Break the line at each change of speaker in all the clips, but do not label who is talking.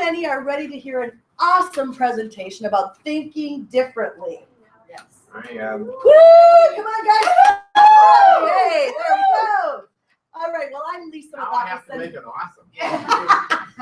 many are ready to hear an awesome presentation about thinking differently?
Yes.
I am.
Woo! Come on, guys. Hey, there we go. All right, well, I'm Lisa with
Now I have
Office
to make
Center.
it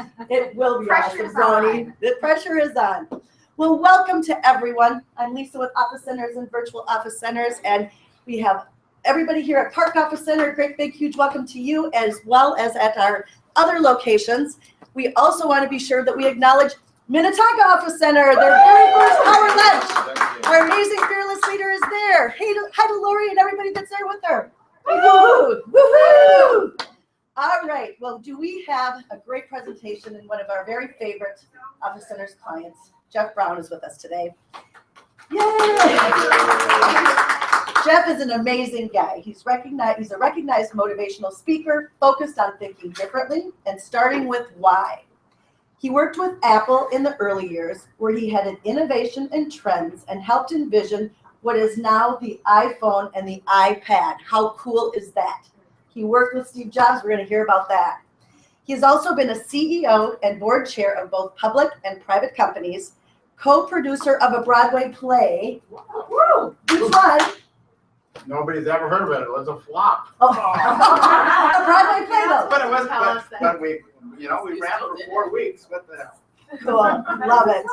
awesome.
It will be
Pressure's
awesome, Brony.
on.
The pressure is on. Well, welcome to everyone. I'm Lisa with Office Centers and Virtual Office Centers, and we have everybody here at Park Office Center. Great, big, huge welcome to you, as well as at our other locations. We also want to be sure that we acknowledge Minnetonka Office Center, their very first PowerLunch. Our amazing fearless leader is there. Hey, hi to Lori and everybody that's there with her. Woohoo! Woohoo! All right. Well, do we have a great presentation, and one of our very favorite Office Centers clients, Jeff Brown, is with us today. Yay! Jeff is an amazing guy. He's a recognized motivational speaker focused on thinking differently and starting with why. He worked with Apple in the early years, where he headed innovation and trends and helped envision what is now the iPhone and the iPad. How cool is that? He worked with Steve Jobs. We're going to hear about that. He has also been a CEO and board chair of both public and private companies, co-producer of a Broadway play. Woo! Which one?
Nobody's ever heard of it. It was a flop.
Oh. A Broadway play, though.
But it was,
Tell us
but we ran for 4 weeks. What the hell?
Cool. Love it.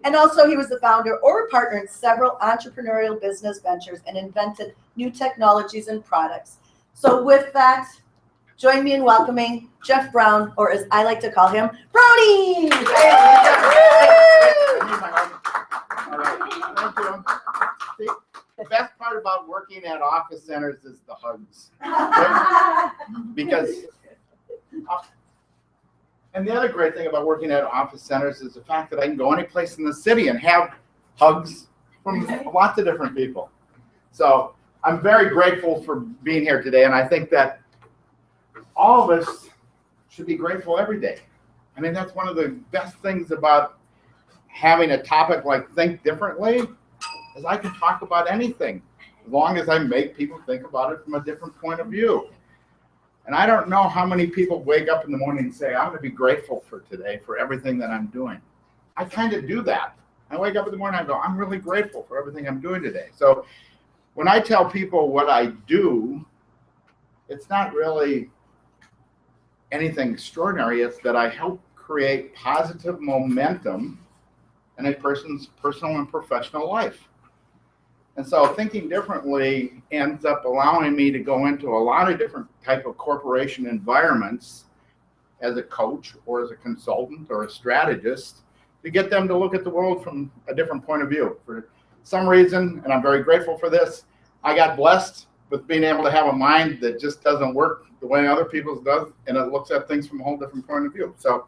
And also, he was the founder or partner in several entrepreneurial business ventures and invented new technologies and products. So with that, join me in welcoming Jeff Brown, or as I like to call him, Brownie!
All right. Thank you. See, the best part about working at Office Centers is the hugs. Because, and the other great thing about working at Office Centers is the fact that I can go any place in the city and have hugs from lots of different people. So I'm very grateful for being here today, and I think that all of us should be grateful every day. I mean, that's one of the best things about having a topic like Think Differently, is I can talk about anything, as long as I make people think about it from a different point of view. And I don't know how many people wake up in the morning and say, I'm going to be grateful for today, for everything that I'm doing. I kind of do that. I wake up in the morning and I go, I'm really grateful for everything I'm doing today. So when I tell people what I do, it's not really anything extraordinary. It's that I help create positive momentum in a person's personal and professional life. And so thinking differently ends up allowing me to go into a lot of different type of corporation environments as a coach or as a consultant or a strategist to get them to look at the world from a different point of view. For some reason, and I'm very grateful for this, I got blessed with being able to have a mind that just doesn't work the way other people's does, and it looks at things from a whole different point of view. So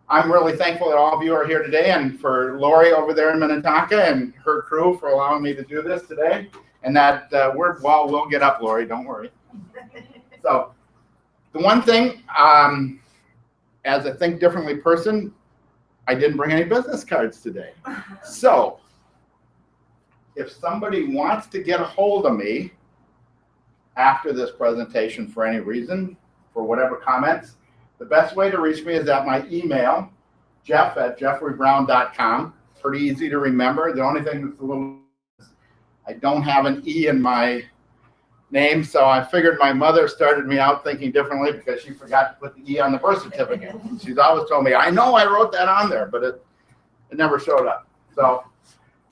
I'm really thankful that all of you are here today, and for Lori over there in Minnetonka and her crew for allowing me to do this today. And that we'll get up, Lori, don't worry. So the one thing, as a Think Differently person, I didn't bring any business cards today. So if somebody wants to get a hold of me after this presentation for any reason, for whatever comments, the best way to reach me is at my email, jeff@jeffreybrown.com. Pretty easy to remember. The only thing that's a little, I don't have an E in my name, so I figured my mother started me out thinking differently because she forgot to put the E on the birth certificate. She's always told me, I know I wrote that on there, but it never showed up. So,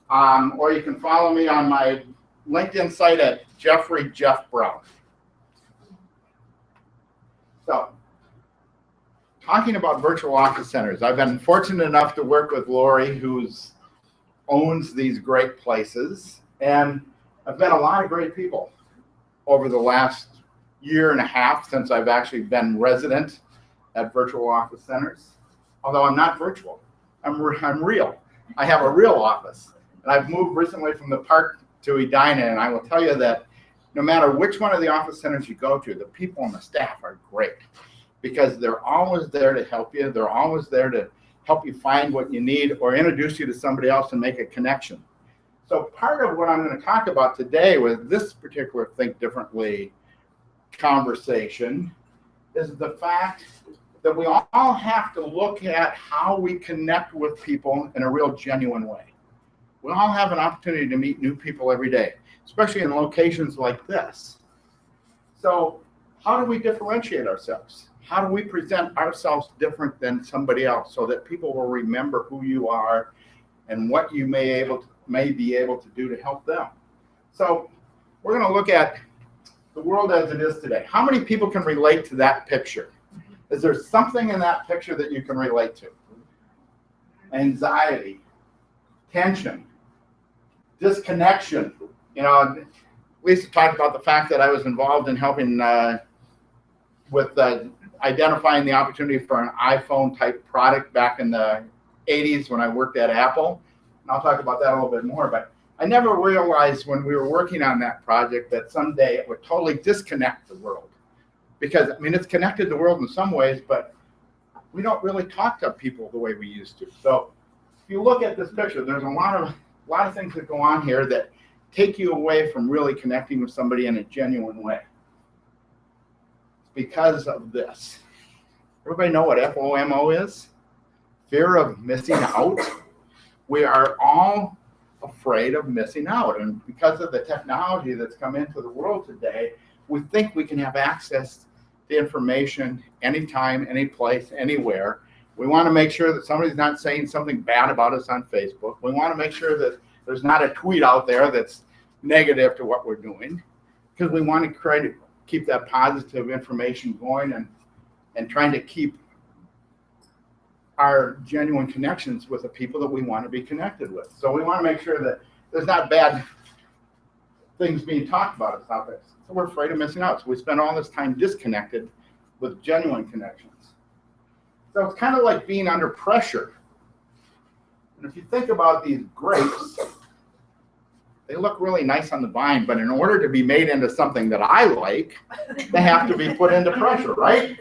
or you can follow me on my LinkedIn site at Jeff Brown. So, talking about virtual office centers, I've been fortunate enough to work with Lori, who owns these great places, and I've met a lot of great people over the last year and a half since I've actually been resident at virtual office centers. Although I'm not virtual, I'm real. I have a real office, and I've moved recently from the park to Edina, and I will tell you that no matter which one of the office centers you go to, the people on the staff are great, because they're always there to help you. They're always there to help you find what you need or introduce you to somebody else and make a connection. So part of what I'm going to talk about today with this particular Think Differently conversation is the fact that we all have to look at how we connect with people in a real genuine way. We all have an opportunity to meet new people every day, especially in locations like this. So how do we differentiate ourselves? How do we present ourselves different than somebody else so that people will remember who you are and what you may be able to do to help them? So we're going to look at the world as it is today. How many people can relate to that picture? Is there something in that picture that you can relate to? Anxiety, tension, disconnection. You know, Lisa talked about the fact that I was involved in helping with identifying the opportunity for an iPhone type product back in the 80s when I worked at Apple. And I'll talk about that a little bit more, but I never realized when we were working on that project that someday it would totally disconnect the world. Because, I mean, it's connected the world in some ways, but we don't really talk to people the way we used to. So if you look at this picture, there's a lot of things that go on here that take you away from really connecting with somebody in a genuine way. It's because of this. Everybody know what FOMO is? Fear of missing out. We are all afraid of missing out. And because of the technology that's come into the world today, we think we can have access to information anytime, any place, anywhere. We want to make sure that somebody's not saying something bad about us on Facebook. We want to make sure that there's not a tweet out there that's negative to what we're doing, because we want to try to keep that positive information going and trying to keep our genuine connections with the people that we want to be connected with. So we want to make sure that there's not bad things being talked about us out there. So we're afraid of missing out. So we spend all this time disconnected with genuine connections. So it's kind of like being under pressure. And if you think about these grapes, they look really nice on the vine, but in order to be made into something that I like, they have to be put into pressure, right?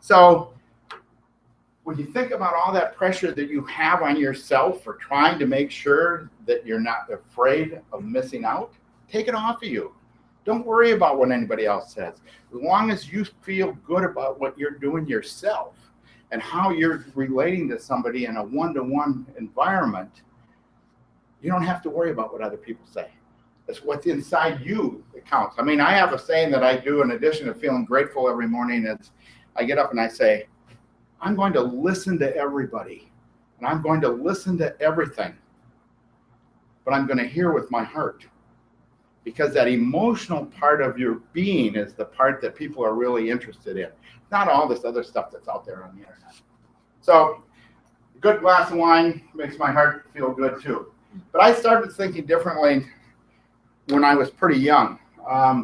So when you think about all that pressure that you have on yourself for trying to make sure that you're not afraid of missing out, take it off of you. Don't worry about what anybody else says. As long as you feel good about what you're doing yourself and how you're relating to somebody in a one-to-one environment, you don't have to worry about what other people say. It's what's inside you that counts. I mean, I have a saying that I do in addition to feeling grateful every morning. It's I get up and I say, I'm going to listen to everybody and I'm going to listen to everything, but I'm going to hear with my heart, because that emotional part of your being is the part that people are really interested in, not all this other stuff that's out there on the internet. So a good glass of wine makes my heart feel good too. But I started thinking differently when I was pretty young. I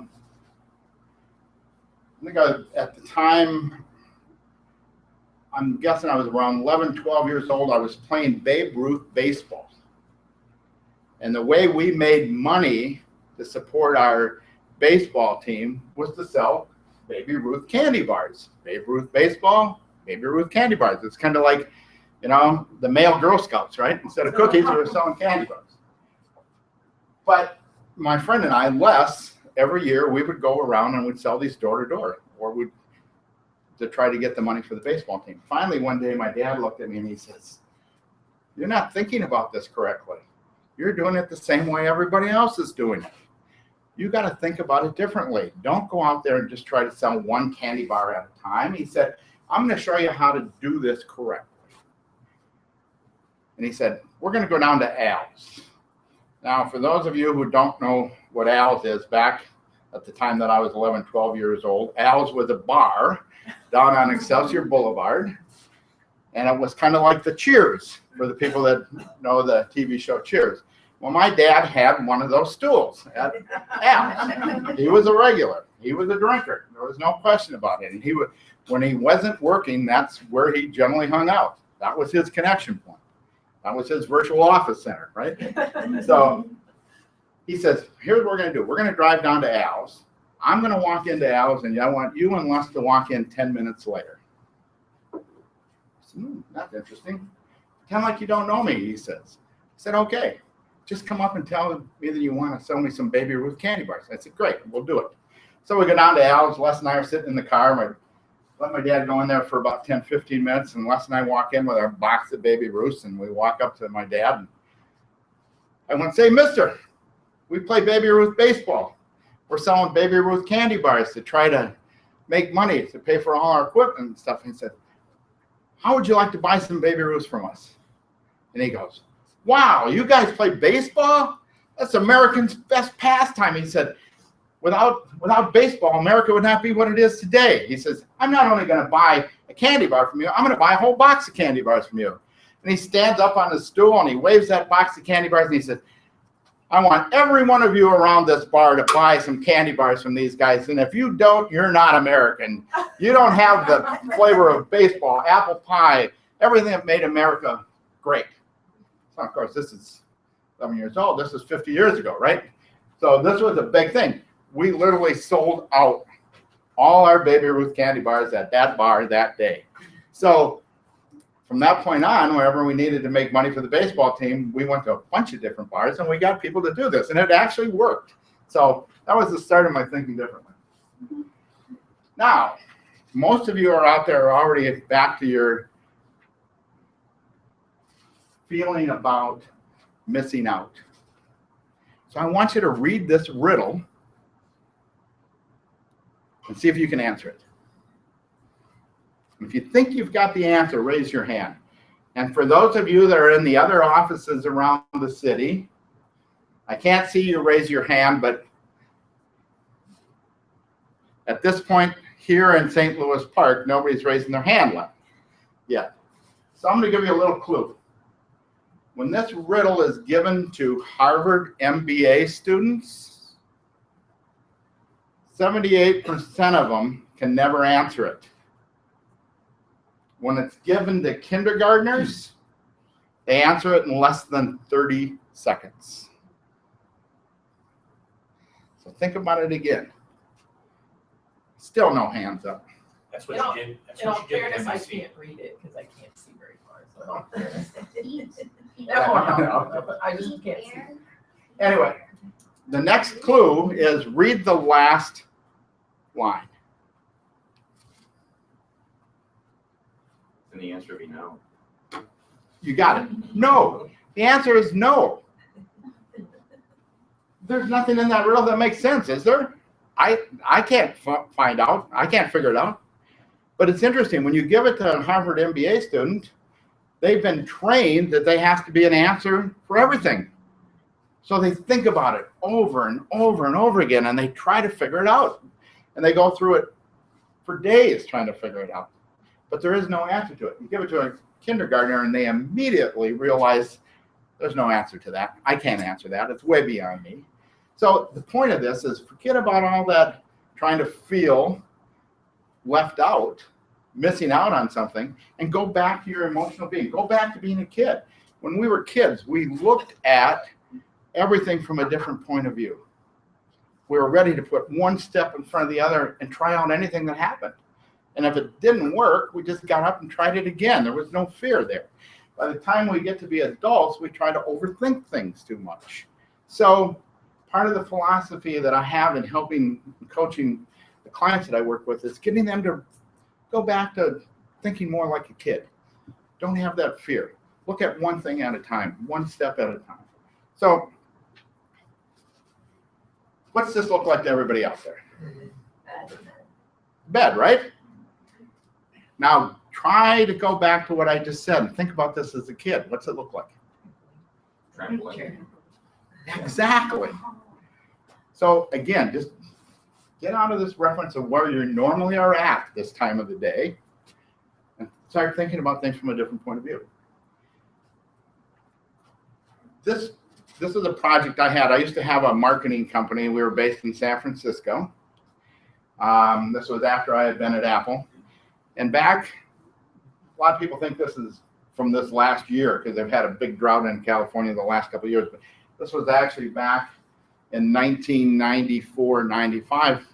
think at the time, I'm guessing I was around 11, 12 years old. I was playing Babe Ruth baseball. And the way we made money to support our baseball team was to sell Baby Ruth candy bars. Babe Ruth baseball, Baby Ruth candy bars. It's kind of like, you know, the male Girl Scouts, right? Instead of cookies, we were selling candy bars. But my friend and I, Les, every year we would go around and we'd sell these door to door, or we'd to try to get the money for the baseball team. Finally, one day my dad looked at me and he says, "You're not thinking about this correctly. You're doing it the same way everybody else is doing it. You got to think about it differently. Don't go out there and just try to sell one candy bar at a time." He said, "I'm going to show you how to do this correctly." And he said, "We're going to go down to Al's." Now, for those of you who don't know what Al's is, back at the time that I was 11, 12 years old, Al's was a bar down on Excelsior Boulevard. And it was kind of like the Cheers, for the people that know the TV show Cheers. Well, my dad had one of those stools at Al's. He was a regular. He was a drinker. There was no question about it. And he would, when he wasn't working, that's where he generally hung out. That was his connection point. That was his virtual office center, right? So he says, "Here's what we're going to do. We're going to drive down to Al's. I'm going to walk into Al's, and I want you and Les to walk in 10 minutes later." I said, "That's interesting. Pretend like you don't know me," he says. I said, "Okay. Just come up and tell me that you want to sell me some Baby Ruth candy bars." I said, "Great, we'll do it." So we go down to Al's. Les and I are sitting in the car. My let my dad go in there for about 10, 15 minutes, and Les and I walk in with our box of Baby Ruths, and we walk up to my dad, and I went, say, mister, we play Baby Ruth baseball. We're selling Baby Ruth candy bars to try to make money to pay for all our equipment and stuff. And he said, how would you like to buy some Baby Ruths from us? And he goes, wow, you guys play baseball? That's American's best pastime. He said, without baseball, America would not be what it is today. He says, I'm not only going to buy a candy bar from you, I'm going to buy a whole box of candy bars from you. And he stands up on his stool and he waves that box of candy bars and he says, I want every one of you around this bar to buy some candy bars from these guys. And if you don't, you're not American. You don't have the flavor of baseball, apple pie, everything that made America great. So, of course, this is 11 years old. This is 50 years ago, right? So this was a big thing. We literally sold out all our Baby Ruth candy bars at that bar that day. So from that point on, wherever we needed to make money for the baseball team, we went to a bunch of different bars and we got people to do this, and it actually worked. So that was the start of my thinking differently. Now, most of you are out there already back to your feeling about missing out. So I want you to read this riddle and see if you can answer it. If you think you've got the answer, raise your hand. And for those of you that are in the other offices around the city, I can't see you raise your hand, but at this point here in St. Louis Park, nobody's raising their hand yet. So I'm going to give you a little clue. When this riddle is given to Harvard MBA students, 78% of them can never answer it. When it's given to kindergartners, they answer it in less than 30 seconds. So think about it again. Still no hands up.
That's what you did. That's
In all
what you did.
fairness, I
NBC.
can't read it because I can't see very far. So in all fairness, no, I just can't see.
Anyway, the next clue is read the last line.
And the answer would be no.
You got it. No. The answer is no. There's nothing in that riddle that makes sense, is there? I can't find out. I can't figure it out. But it's interesting. When you give it to a Harvard MBA student, they've been trained that they have to be an answer for everything. So they think about it over and over and over again, and they try to figure it out. And they go through it for days trying to figure it out. But there is no answer to it. You give it to a kindergartner, and they immediately realize there's no answer to that. I can't answer that. It's way beyond me. So the point of this is forget about all that trying to feel left out, missing out on something, and go back to your emotional being. Go back to being a kid. When we were kids, we looked at everything from a different point of view. We were ready to put one step in front of the other and try out anything that happened. And if it didn't work, we just got up and tried it again. There was no fear there. By the time we get to be adults, we try to overthink things too much. So part of the philosophy that I have in helping coaching the clients that I work with is getting them to go back to thinking more like a kid. Don't have that fear. Look at one thing at a time, one step at a time. So what's this look like to everybody out there? Bed, right? Now try to go back to what I just said and think about this as a kid. What's it look like?
Trampoline.
Exactly. So again, just get out of this reference of where you normally are at this time of the day and start thinking about things from a different point of view. This is a project I had. I used to have a marketing company. We were based in San Francisco. This was after I had been at Apple. And back, a lot of people think this is from this last year because they've had a big drought in California the last couple of years. But this was actually back in 1994-95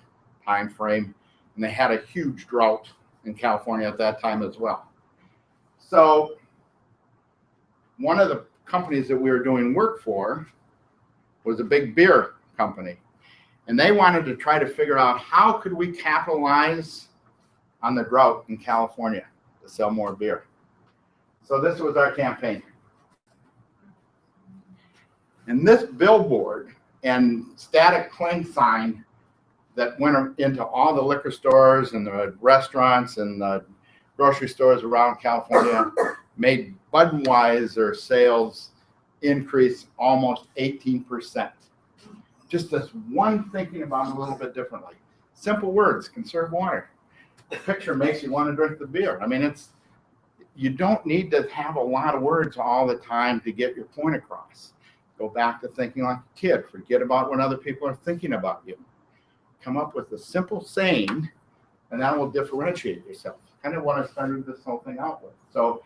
time frame, and they had a huge drought in California at that time as well. So one of the companies that we were doing work for was a big beer company, and they wanted to try to figure out how could we capitalize on the drought in California to sell more beer. So this was our campaign. And this billboard and static cling sign that went into all the liquor stores and the restaurants and the grocery stores around California made Budweiser sales increase almost 18%. Just this one thinking about it a little bit differently. Simple words, conserve water. The picture makes you want to drink the beer. I mean, you don't need to have a lot of words all the time to get your point across. Go back to thinking like a kid. Forget about what other people are thinking about you. Come up with a simple saying, and that will differentiate yourself. Kind of what I started this whole thing out with. So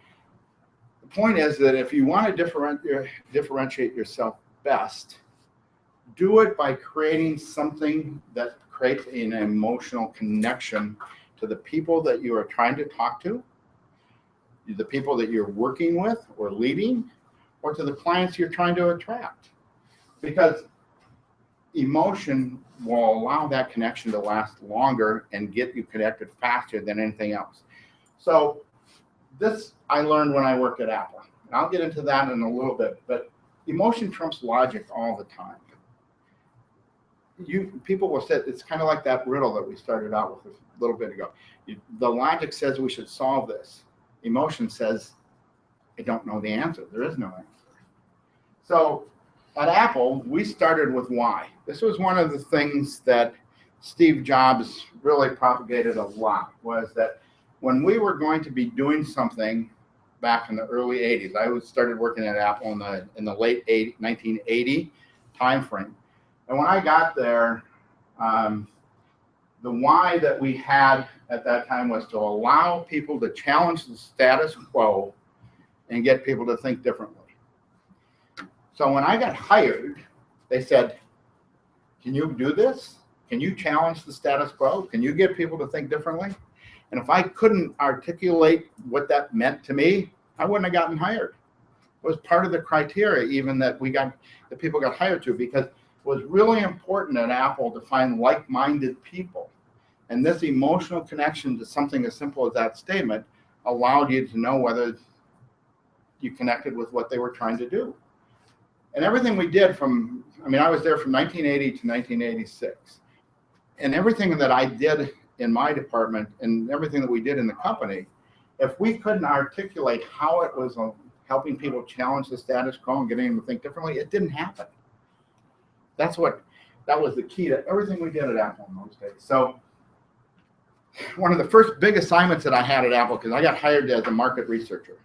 the point is that if you want to differentiate yourself best, do it by creating something that creates an emotional connection to the people that you are trying to talk to, the people that you're working with or leading, or to the clients you're trying to attract. Because emotion will allow that connection to last longer and get you connected faster than anything else. So this I learned when I worked at Apple. And I'll get into that in a little bit, but emotion trumps logic all the time. People will say, it's kind of like that riddle that we started out with a little bit ago. The logic says we should solve this. Emotion says, I don't know the answer. There is no answer. So at Apple, we started with why. This was one of the things that Steve Jobs really propagated a lot, was that when we were going to be doing something back in the early 80s, I started working at Apple in the late 1980 timeframe. And when I got there, the why that we had at that time was to allow people to challenge the status quo and get people to think differently. So when I got hired, they said, can you do this? Can you challenge the status quo? Can you get people to think differently? And if I couldn't articulate what that meant to me, I wouldn't have gotten hired. It was part of the criteria even that people got hired to, because it was really important at Apple to find like-minded people. And this emotional connection to something as simple as that statement allowed you to know whether you connected with what they were trying to do. And everything we did I was there from 1980 to 1986. And everything that I did in my department and everything that we did in the company, if we couldn't articulate how it was helping people challenge the status quo and getting them to think differently, it didn't happen. That was the key to everything we did at Apple in those days. So one of the first big assignments that I had at Apple, because I got hired as a market researcher.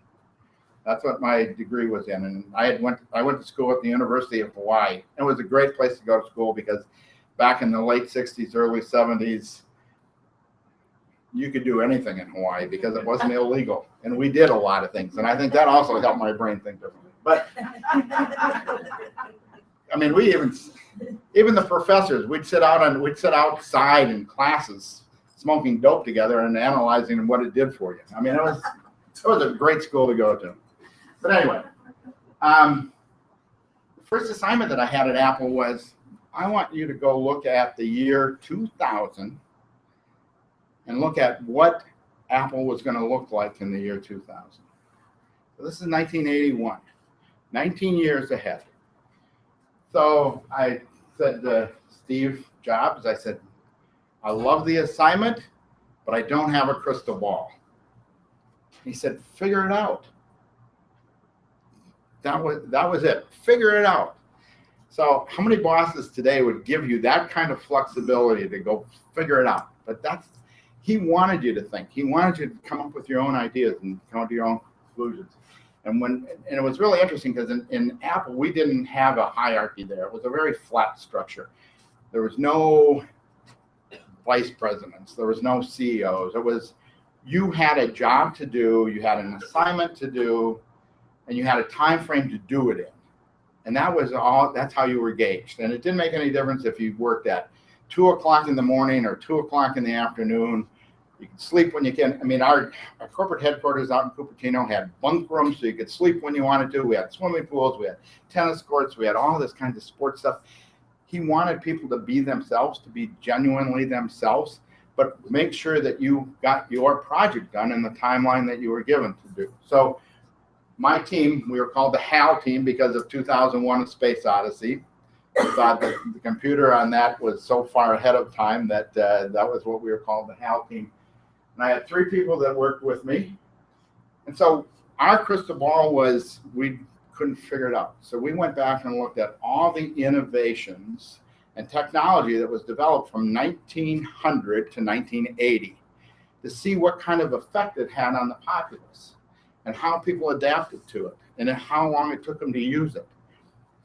That's what my degree was in. And I went to school at the University of Hawaii. It was a great place to go to school because back in the late 60s, early 70s, you could do anything in Hawaii because it wasn't illegal. And we did a lot of things. And I think that also helped my brain think differently. But I mean, even the professors, we'd sit outside in classes smoking dope together and analyzing what it did for you. I mean, it was a great school to go to. But anyway, the first assignment that I had at Apple was, I want you to go look at the year 2000 and look at what Apple was going to look like in the year 2000. So this is 1981, 19 years ahead. So I said to Steve Jobs, I said, I love the assignment, but I don't have a crystal ball. He said, figure it out. That was it. Figure it out. So how many bosses today would give you that kind of flexibility to go figure it out? But he wanted you to think. He wanted you to come up with your own ideas and come up with your own conclusions. And it was really interesting because in Apple, we didn't have a hierarchy there. It was a very flat structure. There was no vice presidents. There was no CEOs. It was, you had a job to do, you had an assignment to do, and you had a time frame to do it in. And that's how you were gauged. And it didn't make any difference if you worked at 2 o'clock in the morning or 2 o'clock in the afternoon. You could sleep when you can. I mean, our corporate headquarters out in Cupertino had bunk rooms so you could sleep when you wanted to. We had swimming pools, we had tennis courts, we had all this kind of sports stuff. He wanted people to be themselves, to be genuinely themselves, but make sure that you got your project done in the timeline that you were given to do. So my team, we were called the HAL team because of 2001: A Space Odyssey. We thought that the computer on that was so far ahead of time that that was what we were called, the HAL team. And I had 3 people that worked with me. And so our crystal ball was, we couldn't figure it out. So we went back and looked at all the innovations and technology that was developed from 1900 to 1980 to see what kind of effect it had on the populace and how people adapted to it and how long it took them to use it.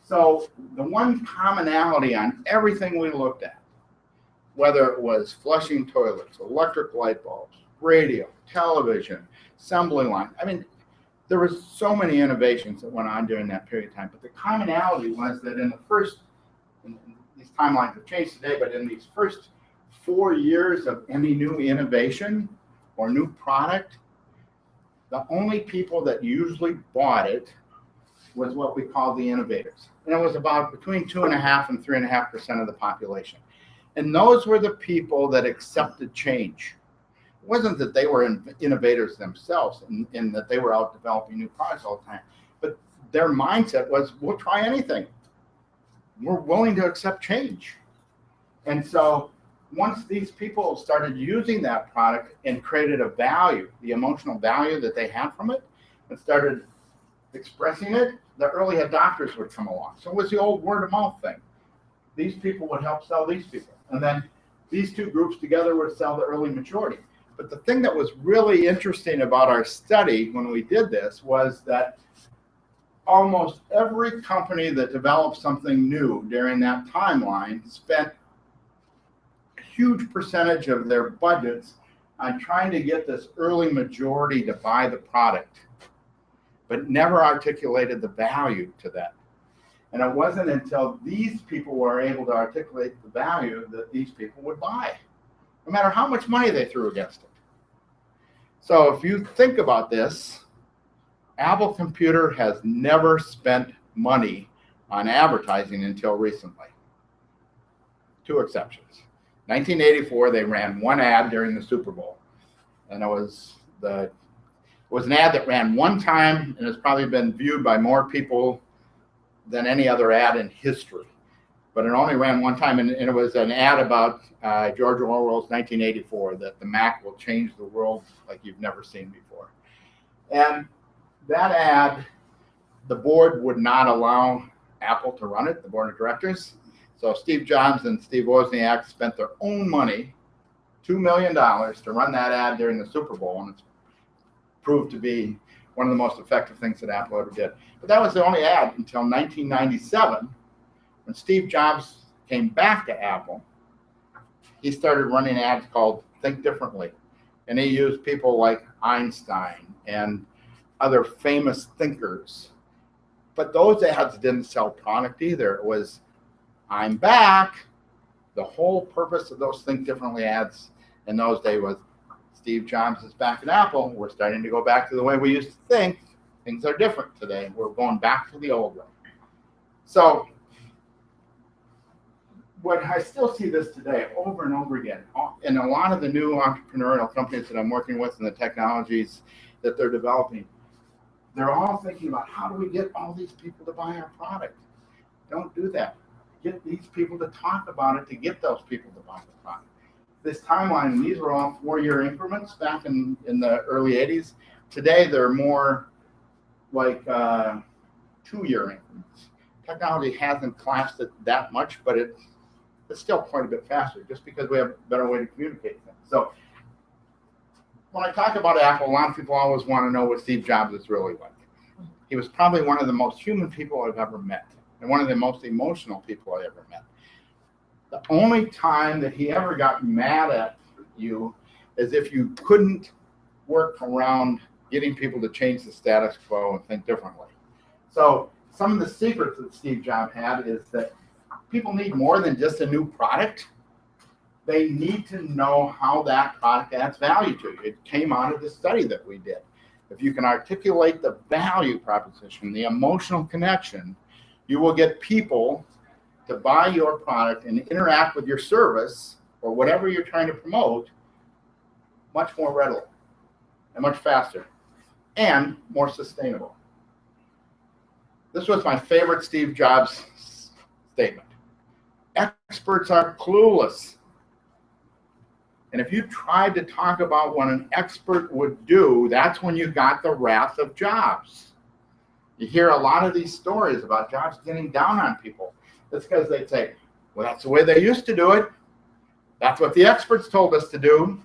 So the one commonality on everything we looked at, whether it was flushing toilets, electric light bulbs, radio, television, assembly line, I mean, there were so many innovations that went on during that period of time. But the commonality was that in the first, these timelines have changed today, but in these first 4 years of any new innovation or new product, the only people that usually bought it was what we call the innovators. And it was about between 2.5% and 3.5% of the population. And those were the people that accepted change. It wasn't that they were innovators themselves and that they were out developing new products all the time, but their mindset was, we'll try anything. We're willing to accept change. And so once these people started using that product and created a value, the emotional value that they had from it, and started expressing it, the early adopters would come along. So it was the old word of mouth thing. These people would help sell these people. And then these 2 groups together would sell the early majority. But the thing that was really interesting about our study when we did this was that almost every company that developed something new during that timeline spent a huge percentage of their budgets on trying to get this early majority to buy the product, but never articulated the value to that. And it wasn't until these people were able to articulate the value that these people would buy, no matter how much money they threw against it. So if you think about this, Apple Computer has never spent money on advertising until recently. 2 exceptions. 1984, they ran 1 ad during the Super Bowl. And it was an ad that ran 1 time and has probably been viewed by more people than any other ad in history. But it only ran 1 time, and it was an ad about George Orwell's 1984, that the Mac will change the world like you've never seen before. And that ad, the board would not allow Apple to run it, the board of directors. So Steve Jobs and Steve Wozniak spent their own money, $2 million, to run that ad during the Super Bowl, and it's proved to be one of the most effective things that Apple ever did. But that was the only ad until 1997, when Steve Jobs came back to Apple. He started running ads called Think Differently. And he used people like Einstein and other famous thinkers. But those ads didn't sell product either. It was, I'm back. The whole purpose of those Think Differently ads in those days was, Steve Jobs is back at Apple. We're starting to go back to the way we used to think. Things are different today. We're going back to the old way. So what I still see this today over and over again in a lot of the new entrepreneurial companies that I'm working with and the technologies that they're developing, they're all thinking about, how do we get all these people to buy our product? Don't do that. Get these people to talk about it to get those people to buy the product. This timeline, these were all 4-year increments back in the early 80s. Today, they're more like 2-year increments. Technology hasn't collapsed it that much, but it's still quite a bit faster, just because we have a better way to communicate things. So when I talk about Apple, a lot of people always want to know what Steve Jobs is really like. He was probably one of the most human people I've ever met, and one of the most emotional people I ever met. The only time that he ever got mad at you is if you couldn't work around getting people to change the status quo and think differently. So some of the secrets that Steve Jobs had is that people need more than just a new product. They need to know how that product adds value to you. It came out of the study that we did. If you can articulate the value proposition, the emotional connection, you will get people to buy your product and interact with your service or whatever you're trying to promote much more readily and much faster and more sustainable. This was my favorite Steve Jobs statement. Experts are clueless. And if you tried to talk about what an expert would do, that's when you got the wrath of Jobs. You hear a lot of these stories about Jobs getting down on people. That's because they'd say, well, that's the way they used to do it. That's what the experts told us to do.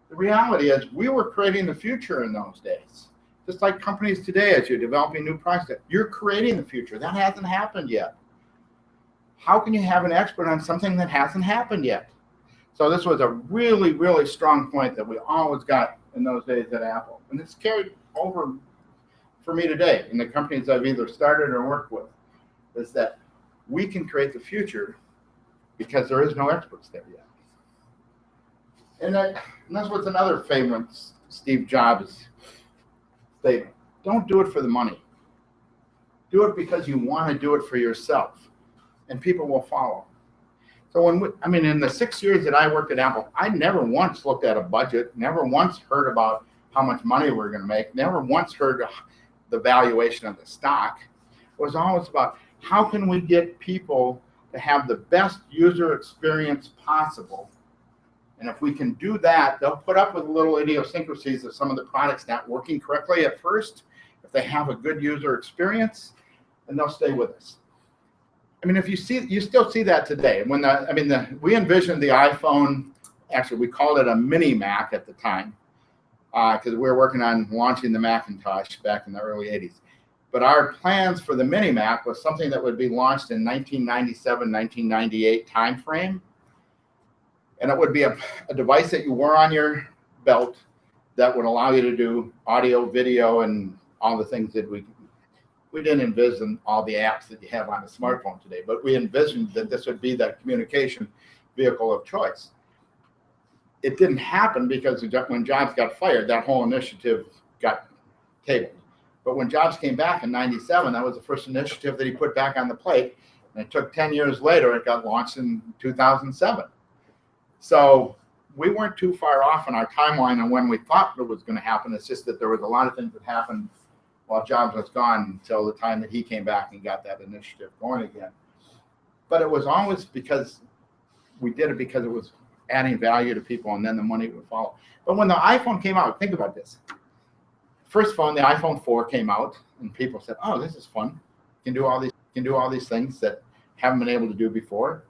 The reality is we were creating the future in those days. Just like companies today, as you're developing new products, you're creating the future. That hasn't happened yet. How can you have an expert on something that hasn't happened yet? So this was a really, really strong point that we always got in those days at Apple. And it's carried over for me today in the companies I've either started or worked with, is that we can create the future because there is no experts there yet. And that's what's another famous Steve Jobs statement. Don't do it for the money. Do it because you want to do it for yourself, and people will follow. So in the 6 years that I worked at Apple, I never once looked at a budget, never once heard about how much money we're going to make, never once heard the valuation of the stock. It was always about how can we get people to have the best user experience possible. And if we can do that, they'll put up with little idiosyncrasies of some of the products not working correctly at first. If they have a good user experience, and they'll stay with us. If you still see that today. When we envisioned the iPhone, actually we called it a mini Mac at the time, because we were working on launching the Macintosh back in the early 80s. But our plans for the mini Mac was something that would be launched in 1997, 1998 timeframe. And it would be a device that you wore on your belt that would allow you to do audio, video, and all the things that we didn't envision all the apps that you have on a smartphone today, but we envisioned that this would be that communication vehicle of choice. It didn't happen because when Jobs got fired, that whole initiative got tabled. But when Jobs came back in 97, that was the first initiative that he put back on the plate. And it took 10 years later, it got launched in 2007. So we weren't too far off in our timeline on when we thought it was going to happen. It's just that there was a lot of things that happened while Jobs was gone until the time that he came back and got that initiative going again. But it was always because we did it because it was adding value to people, and then the money would follow. But when the iPhone came out, think about this. First phone, the iPhone 4 came out, and people said, "Oh, this is fun. You can do all these things that haven't been able to do before."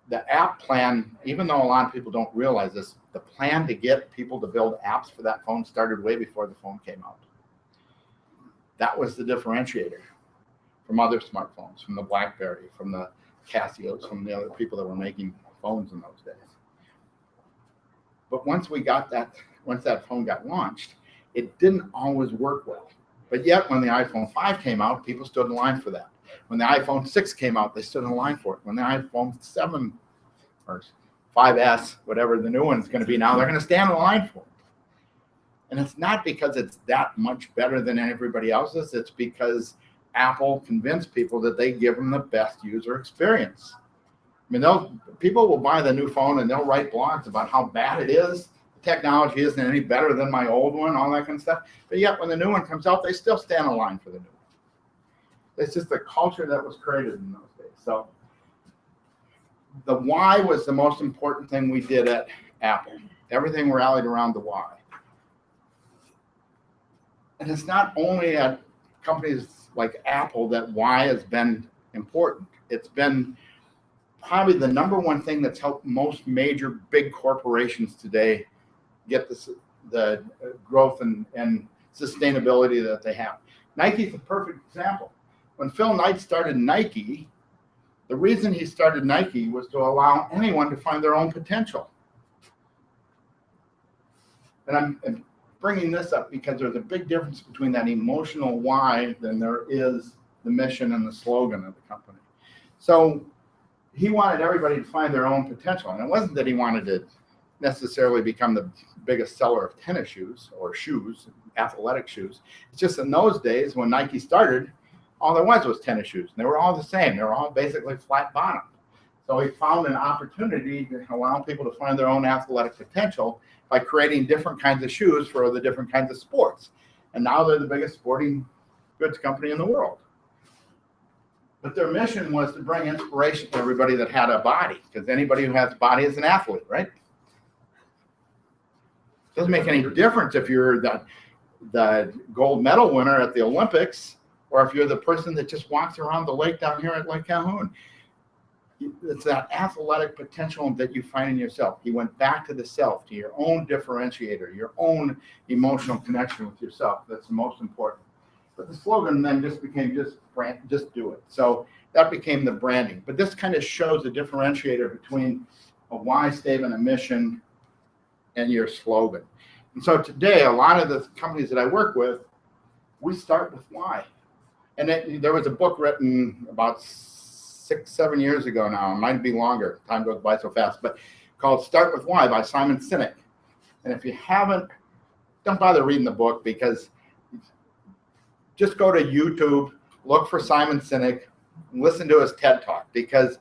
The app plan, even though a lot of people don't realize this, the plan to get people to build apps for that phone started way before the phone came out. That was the differentiator from other smartphones, from the BlackBerry, from the Casios, from the other people that were making phones in those days. But once that phone got launched, it didn't always work well. But yet, when the iPhone 5 came out, people stood in line for that. When the iPhone 6 came out, they stood in line for it. When the iPhone 7 or 5S, whatever the new one's going to be now, they're going to stand in line for it. And it's not because it's that much better than everybody else's. It's because Apple convinced people that they give them the best user experience. People will buy the new phone and they'll write blogs about how bad it is. The technology isn't any better than my old one, all that kind of stuff. But yet, when the new one comes out, they still stand in line for the new one. It's just the culture that was created in those days. So the why was the most important thing we did at Apple. Everything rallied around the why. And it's not only at companies like Apple that why has been important. It's been probably the number one thing that's helped most major big corporations today get the growth and sustainability that they have. Nike's a perfect example. When Phil Knight started Nike, the reason he started Nike was to allow anyone to find their own potential. And I'm bringing this up because there's a big difference between that emotional why than there is the mission and the slogan of the company. So he wanted everybody to find their own potential. And it wasn't that he wanted to necessarily become the biggest seller of tennis shoes or shoes, athletic shoes. It's just in those days when Nike started, all there was tennis shoes. And they were all the same. They were all basically flat bottom. So he found an opportunity to allow people to find their own athletic potential by creating different kinds of shoes for the different kinds of sports. And now they're the biggest sporting goods company in the world. But their mission was to bring inspiration to everybody that had a body, because anybody who has a body is an athlete, right? Doesn't make any difference if you're the gold medal winner at the Olympics or if you're the person that just walks around the lake down here at Lake Calhoun. It's that athletic potential that you find in yourself. He went back to the self, to your own differentiator, your own emotional connection with yourself. That's the most important. But the slogan then just became just do it. So that became the branding. But this kind of shows the differentiator between a why statement, a mission, and your slogan. And so today, a lot of the companies that I work with, we start with why. And there was a book written about 6-7 years ago now, it might be longer, time goes by so fast, but called Start With Why by Simon Sinek. And if you haven't, don't bother reading the book, because just go to YouTube, look for Simon Sinek, and listen to his TED Talk, because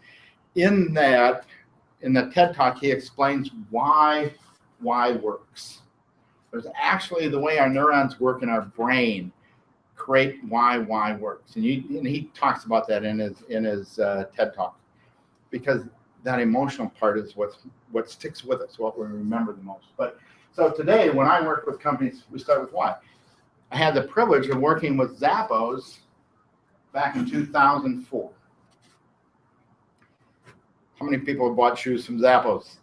in the TED Talk, he explains why works. There's actually the way our neurons work in our brain create why works, and he talks about that in his TED Talk, because that emotional part is what sticks with us, what we remember the most. But so today, when I work with companies, we start with why. I had the privilege of working with Zappos back in 2004. How many people have bought shoes from Zappos?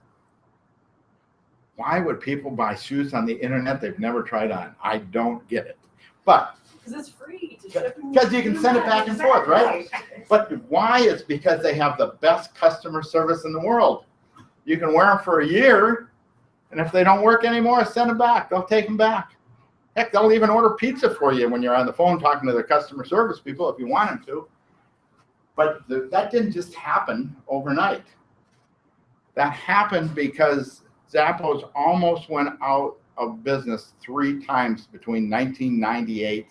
Why would people buy shoes on the internet they've never tried on? I don't get it. But
Because it's free to ship.
because you can send it back and forth, right? But why is because they have the best customer service in the world. You can wear them for a year, and if they don't work anymore, send them back. They'll take them back. Heck, they'll even order pizza for you when you're on the phone talking to the customer service people if you want them to. But that didn't just happen overnight. That happened because Zappos almost went out of business 3 times between 1998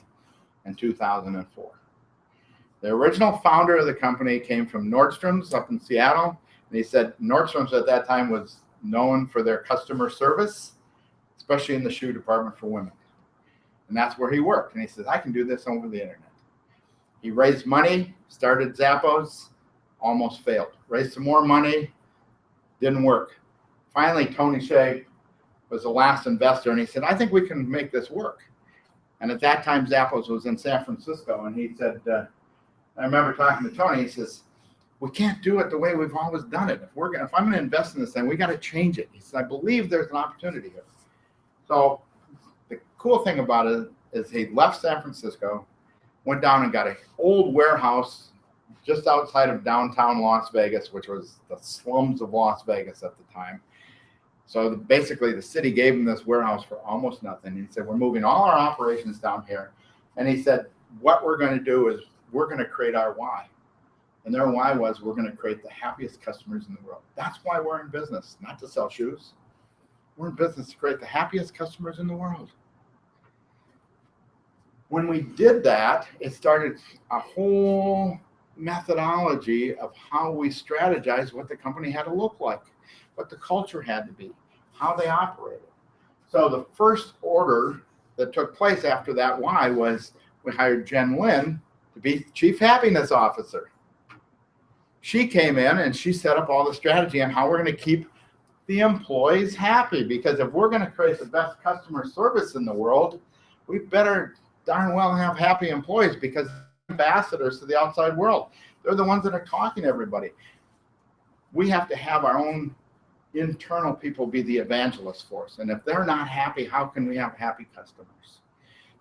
and 2004. The original founder of the company came from Nordstrom's up in Seattle, and he said Nordstrom's at that time was known for their customer service, especially in the shoe department for women. And that's where he worked. And he says, I can do this over the internet. He raised money, started Zappos, almost failed. Raised some more money, didn't work. Finally, Tony Hsieh was the last investor, and he said, I think we can make this work. And at that time, Zappos was in San Francisco, and he said, I remember talking to Tony, he says, we can't do it the way we've always done it. If I'm going to invest in this thing, we got to change it. He said, I believe there's an opportunity here. So the cool thing about it is he left San Francisco, went down and got an old warehouse just outside of downtown Las Vegas, which was the slums of Las Vegas at the time. So basically the city gave him this warehouse for almost nothing. He said, we're moving all our operations down here. And he said, what we're going to do is we're going to create our why. And their why was we're going to create the happiest customers in the world. That's why we're in business, not to sell shoes. We're in business to create the happiest customers in the world. When we did that, it started a whole methodology of how we strategize what the company had to look like, what the culture had to be, how they operated. So the first order that took place after that why was we hired Jen Lin to be Chief Happiness Officer. She came in and she set up all the strategy on how we're going to keep the employees happy, because if we're going to create the best customer service in the world, we better darn well have happy employees, because they're ambassadors to the outside world. They're the ones that are talking to everybody. We have to have our own internal people be the evangelists for us. And if they're not happy, how can we have happy customers?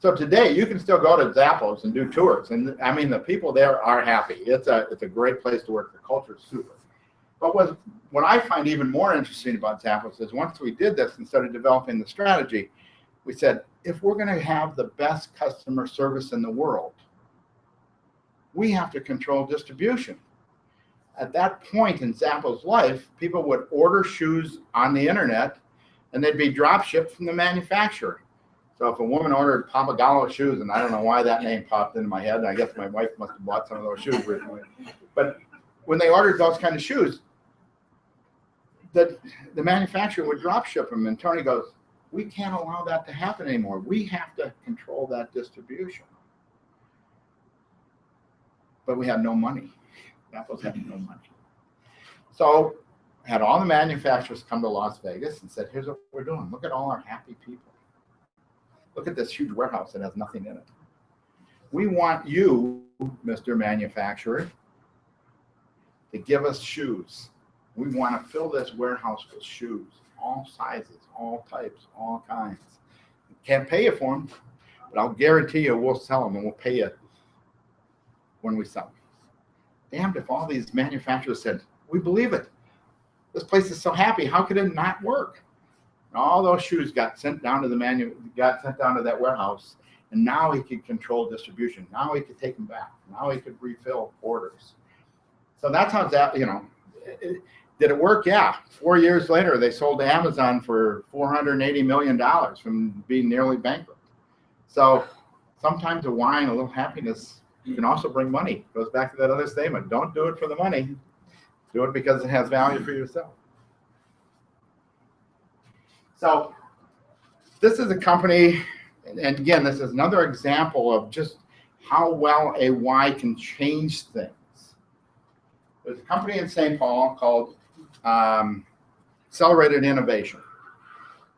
So today you can still go to Zappos and do tours. And I mean, the people there are happy. It's a great place to work. The culture is super. But what I find even more interesting about Zappos is once we did this and started developing the strategy, we said, if we're going to have the best customer service in the world, we have to control distribution. At that point in Zappos' life, people would order shoes on the internet and they'd be drop shipped from the manufacturer. So if a woman ordered Pappagallo shoes, and I don't know why that name popped into my head, I guess my wife must have bought some of those shoes recently. But when they ordered those kind of shoes, the manufacturer would drop ship them. And Tony goes, we can't allow that to happen anymore. We have to control that distribution. But we had no money. Apple's had no money. So had all the manufacturers come to Las Vegas and said, here's what we're doing. Look at all our happy people. Look at this huge warehouse that has nothing in it. We want you, Mr. Manufacturer, to give us shoes. We want to fill this warehouse with shoes, all sizes, all types, all kinds. Can't pay you for them, but I'll guarantee you we'll sell them and we'll pay you when we sell them. Damned if all these manufacturers said, we believe it. This place is so happy. How could it not work? And all those shoes got sent down to that warehouse, and now he could control distribution. Now he could take them back. Now he could refill orders. So that's how that, did it work? Yeah. 4 years later, they sold to Amazon for $480 million from being nearly bankrupt. So sometimes a wine, a little happiness, can also bring money. It goes back to that other statement. Don't do it for the money. Do it because it has value for yourself. So this is a company, and again, this is another example of just how well a why can change things. There's a company in St. Paul called Accelerated Innovation.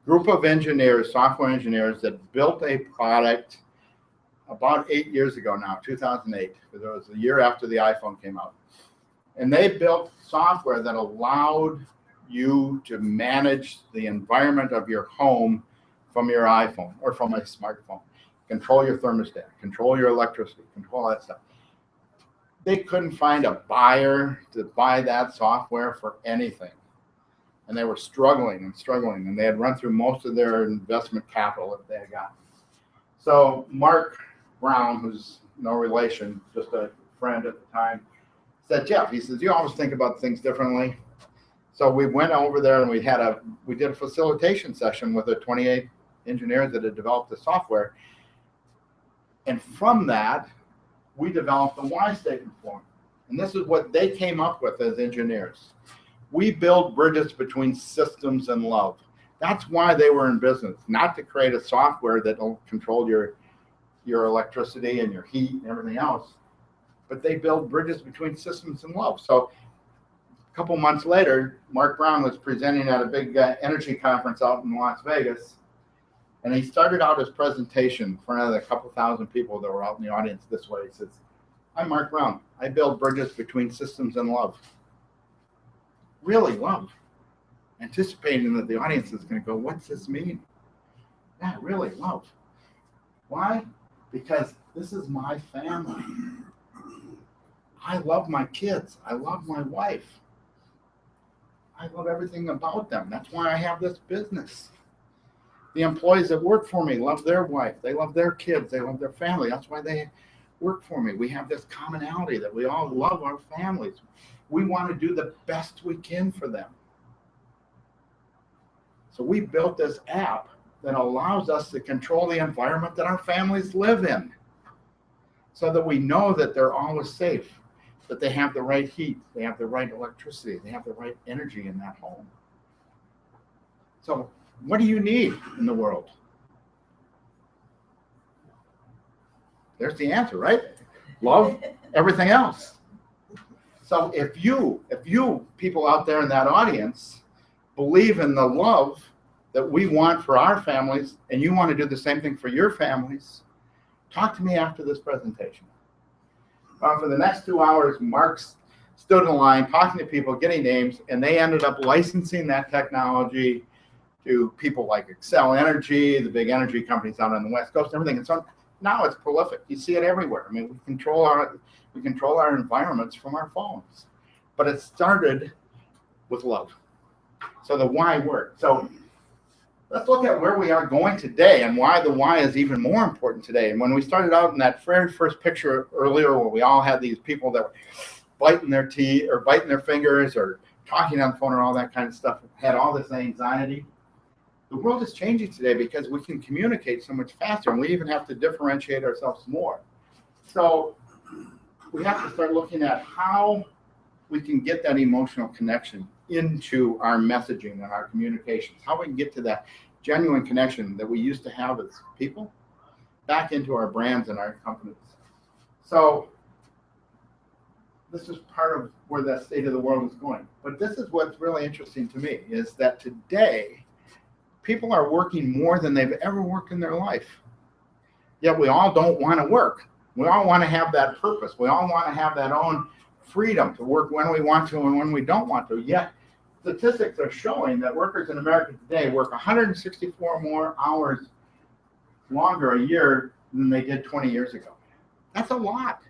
Group of engineers, software engineers that built a product about 8 years ago now, 2008, because it was the year after the iPhone came out. And they built software that allowed you to manage the environment of your home from your iPhone or from a smartphone. Control your thermostat, control your electricity, control that stuff. They couldn't find a buyer to buy that software for anything. And they were struggling, and they had run through most of their investment capital that they had gotten. So Mark Brown, who's no relation, just a friend at the time, said, Jeff, he says, you always think about things differently. So we went over there and we did a facilitation session with the 28 engineers that had developed the software. And from that, we developed the why statement for them. And this is what they came up with as engineers. We build bridges between systems and love. That's why they were in business, not to create a software that will control your electricity and your heat and everything else, but they build bridges between systems and love. So a couple months later, Mark Brown was presenting at a big energy conference out in Las Vegas, and he started out his presentation in front of a couple thousand people that were out in the audience this way. He says, I'm Mark Brown. I build bridges between systems and love. Really love. Anticipating that the audience is going to go, what's this mean? Yeah, really love. Why? Because this is my family. I love my kids. I love my wife. I love everything about them. That's why I have this business. The employees that work for me love their wife. They love their kids. They love their family. That's why they work for me. We have this commonality that we all love our families. We want to do the best we can for them. So we built this app that allows us to control the environment that our families live in so that we know that they're always safe, that they have the right heat, they have the right electricity, they have the right energy in that home. So what do you need in the world? There's the answer, right? Love, everything else. So if you people out there in that audience believe in the love that we want for our families, and you want to do the same thing for your families, talk to me after this presentation. For the next 2 hours, Mark stood in line talking to people, getting names, and they ended up licensing that technology to people like Xcel Energy, the big energy companies out on the West Coast, and everything. And so now it's prolific. You see it everywhere. I mean, we control our environments from our phones. But it started with love. So the why worked. So let's look at where we are going today and why the why is even more important today. And when we started out in that very first picture earlier, where we all had these people that were biting their teeth or biting their fingers or talking on the phone or all that kind of stuff, had all this anxiety. The world is changing today because we can communicate so much faster, and we even have to differentiate ourselves more. So we have to start looking at how we can get that emotional connection into our messaging and our communications, how we can get to that genuine connection that we used to have as people back into our brands and our companies. So this is part of where that state of the world is going. But this is what's really interesting to me, is that today people are working more than they've ever worked in their life. Yet we all don't want to work. We all want to have that purpose. We all want to have that own freedom to work when we want to and when we don't want to. Yet statistics are showing that workers in America today work 164 more hours longer a year than they did 20 years ago. That's a lot.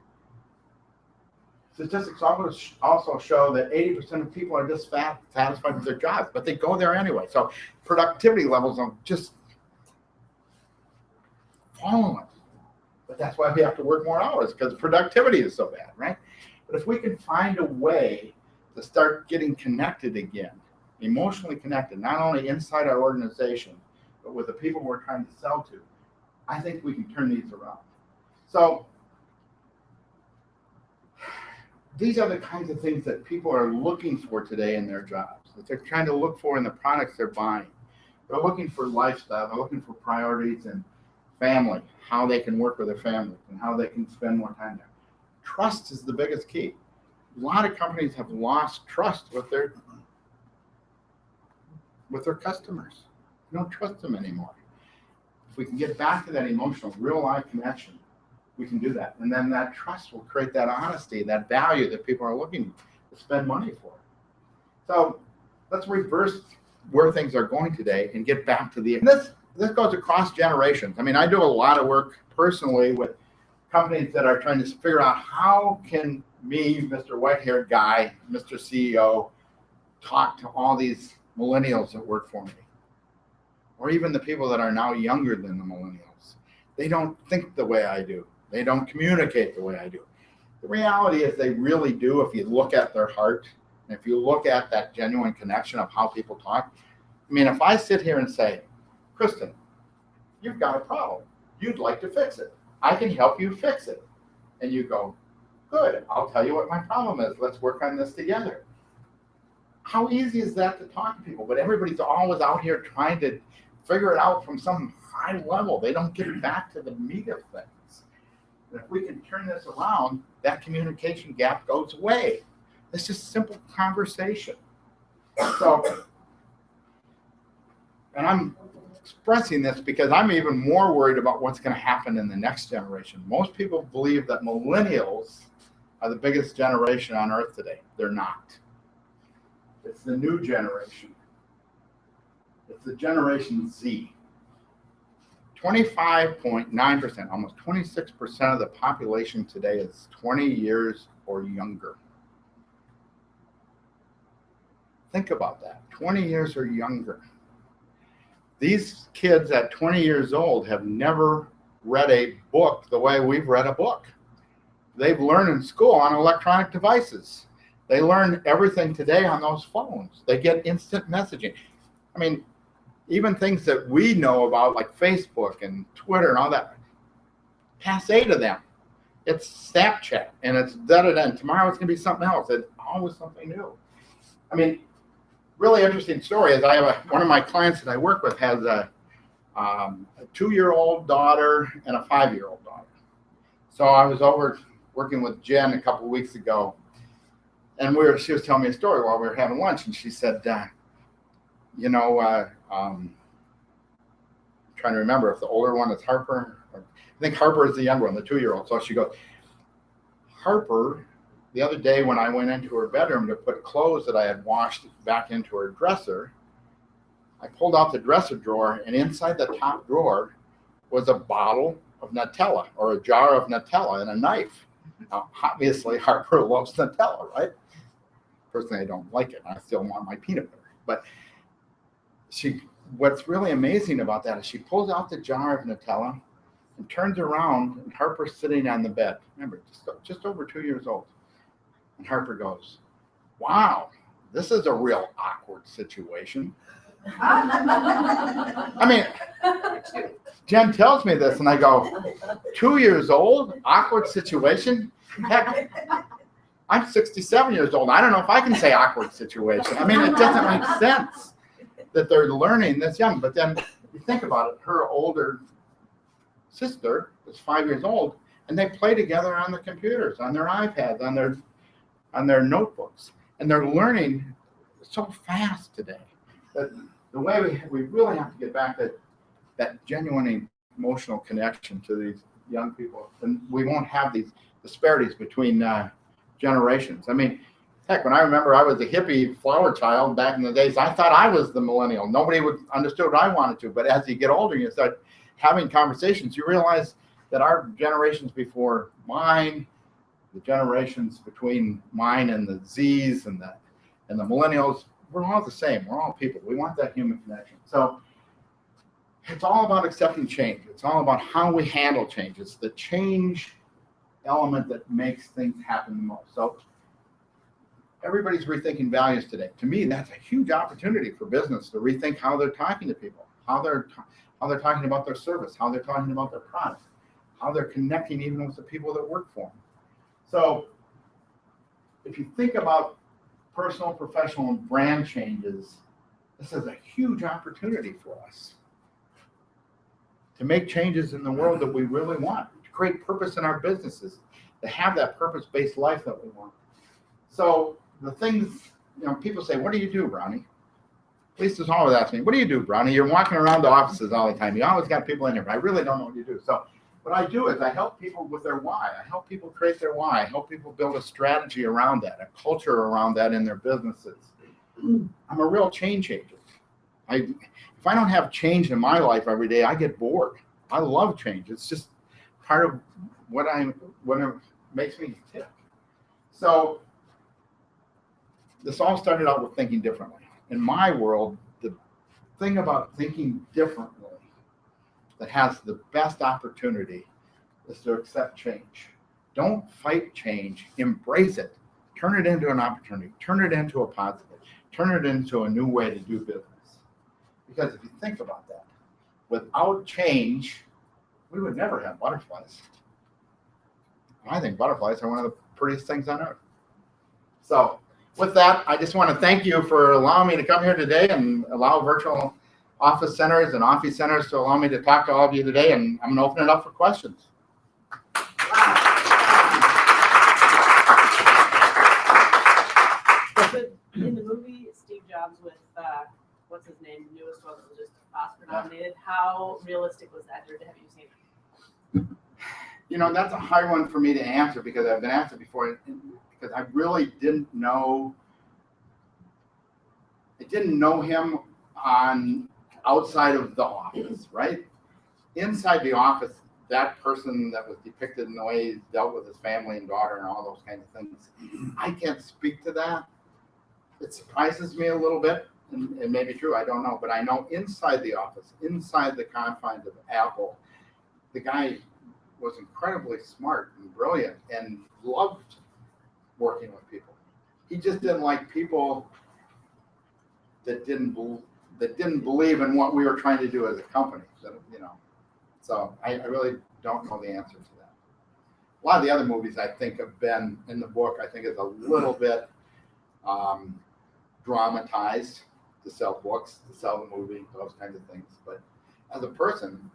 Statistics also show that 80% of people are dissatisfied with their jobs, but they go there anyway. So productivity levels are just falling. But that's why we have to work more hours, because productivity is so bad, right? But if we can find a way to start getting connected again, emotionally connected, not only inside our organization, but with the people we're trying to sell to, I think we can turn these around. So these are the kinds of things that people are looking for today in their jobs, that they're trying to look for in the products they're buying. They're looking for lifestyle, they're looking for priorities and family, how they can work with their families and how they can spend more time there. Trust is the biggest key. A lot of companies have lost trust with their customers. You don't trust them anymore. If we can get back to that emotional, real life connection, we can do that. And then that trust will create that honesty, that value that people are looking to spend money for. So let's reverse where things are going today and get back to the, and this goes across generations. I mean, I do a lot of work personally with companies that are trying to figure out how can me, Mr. White-haired guy, Mr. CEO, talk to all these millennials that work for me, or even the people that are now younger than the millennials. They don't think the way I do. They don't communicate the way I do. The reality is they really do if you look at their heart, and if you look at that genuine connection of how people talk. I mean, if I sit here and say, Kristen, you've got a problem. You'd like to fix it. I can help you fix it. And you go, good, I'll tell you what my problem is. Let's work on this together. How easy is that to talk to people? But everybody's always out here trying to figure it out from some high level. They don't get back to the meat of things. And if we can turn this around, that communication gap goes away. It's just simple conversation. So, and I'm expressing this because I'm even more worried about what's going to happen in the next generation. Most people believe that millennials are the biggest generation on earth today. They're not. It's the new generation. It's the Generation Z. 25.9%, almost 26% of the population today is 20 years or younger. Think about that, 20 years or younger. These kids at 20 years old have never read a book the way we've read a book. They've learned in school on electronic devices. They learn everything today on those phones. They get instant messaging. I mean, even things that we know about, like Facebook and Twitter and all that, passé to them. It's Snapchat, and it's da-da-da, and tomorrow it's going to be something else. It's always something new. I mean, really interesting story is I have one of my clients that I work with has a 2-year-old daughter and a 5-year-old daughter. So I was over working with Jen a couple of weeks ago, and she was telling me a story while we were having lunch, and she said, trying to remember if the older one is Harper. I think Harper is the younger one, the 2-year-old. So she goes, Harper, the other day when I went into her bedroom to put clothes that I had washed back into her dresser, I pulled out the dresser drawer, and inside the top drawer was a bottle of Nutella or a jar of Nutella and a knife. Now, obviously, Harper loves Nutella, right? Personally, I don't like it. I still want my peanut butter. But what's really amazing about that is she pulls out the jar of Nutella and turns around, and Harper's sitting on the bed. Remember, just over 2 years old. And Harper goes, wow, this is a real awkward situation. I mean, Jen tells me this, and I go, 2 years old, awkward situation? Heck, I'm 67 years old. I don't know if I can say awkward situation. I mean, it doesn't make sense that they're learning this young. But then you think about it, her older sister is 5 years old, and they play together on the computers, on their iPads, on their notebooks, and they're learning so fast today that the way we really have to get back to that genuine emotional connection to these young people, and we won't have these disparities between generations. I mean, heck, when I remember I was a hippie flower child back in the days, I thought I was the millennial. Nobody would understood what I wanted to. But as you get older, you start having conversations, you realize that our generations before mine, the generations between mine and the Z's and the millennials, we're all the same. We're all people. We want that human connection. So it's all about accepting change. It's all about how we handle change. It's the change element that makes things happen the most. So everybody's rethinking values today. To me, that's a huge opportunity for business to rethink how they're talking to people, how they're talking about their service, how they're talking about their product, how they're connecting even with the people that work for them. So if you think about personal, professional, and brand changes, this is a huge opportunity for us to make changes in the world that we really want, to create purpose in our businesses, to have that purpose-based life that we want. So the things, people say, what do you do, Brownie? Lisa's always asking me, what do you do, Brownie? You're walking around the offices all the time. You always got people in here, but I really don't know what you do. So what I do is I help people with their why. I help people create their why. I help people build a strategy around that, a culture around that in their businesses. I'm a real change agent. If I don't have change in my life every day, I get bored. I love change. It's just part of what it makes me tick. So this all started out with thinking differently. In my world, the thing about thinking differently that has the best opportunity is to accept change. Don't fight change, embrace it. Turn it into an opportunity, turn it into a positive, turn it into a new way to do business. Because if you think about that, without change, we would never have butterflies. I think butterflies are one of the prettiest things on earth. So with that, I just want to thank you for allowing me to come here today and allow virtual office centers and office centers to allow me to talk to all of you today. And I'm going to open it up for questions.
In the movie, Steve Jobs with, what's his name, the newest one that was just Oscar nominated, how realistic was that, or have you seen it?
That's a hard one for me to answer because I've been asked it before, because I really didn't know. I didn't know him on outside of the office, right? Inside the office, that person that was depicted in the way he dealt with his family and daughter and all those kinds of things, I can't speak to that. It surprises me a little bit, and it may be true, I don't know, but I know inside the office, inside the confines of Apple, the guy was incredibly smart and brilliant and loved working with people. He just didn't like people that didn't believe in what we were trying to do as a company. So I really don't know the answer to that. A lot of the other movies I think have been in the book, I think is a little bit dramatized to sell books, to sell the movie, those kinds of things. But as a person,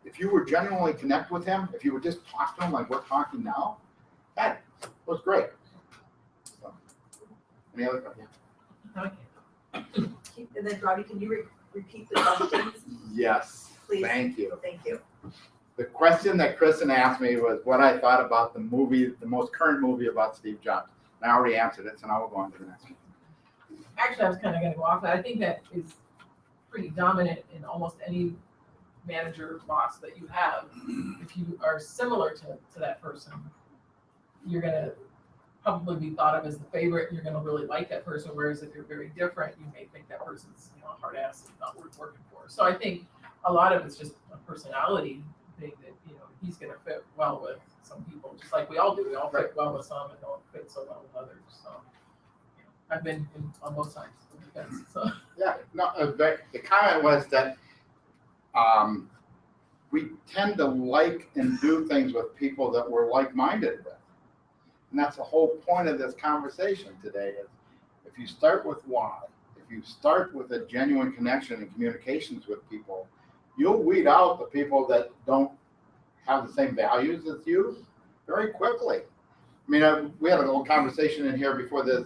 if you were genuinely connect with him, if you would just talk to him like we're talking now, that was great. So, any other questions?
Okay.
And then, Robbie, can you repeat the questions?
Yes.
Please.
Thank you.
Thank you.
The question that Kristen asked me was what I thought about the movie, the most current movie about Steve Jobs. And I already answered it, so now we'll go on to the next one.
Actually, I was kind of going to go off that. I think that is pretty dominant in almost any manager boss that you have. If you are similar to that person, you're going to probably be thought of as the favorite. You're going to really like that person. Whereas if you're very different, you may think that person's a hard ass and not worth working for. So I think a lot of it's just a personality thing that he's going to fit well with some people, just like we all do. We all fit well with some and don't fit so well with others. So I've been on both sides of the fence. So
Yeah, no, the comment was that we tend to like and do things with people that we're like-minded with. And that's the whole point of this conversation today is if you start with why, if you start with a genuine connection and communications with people, you'll weed out the people that don't have the same values as you very quickly. I mean, we had a little conversation in here before this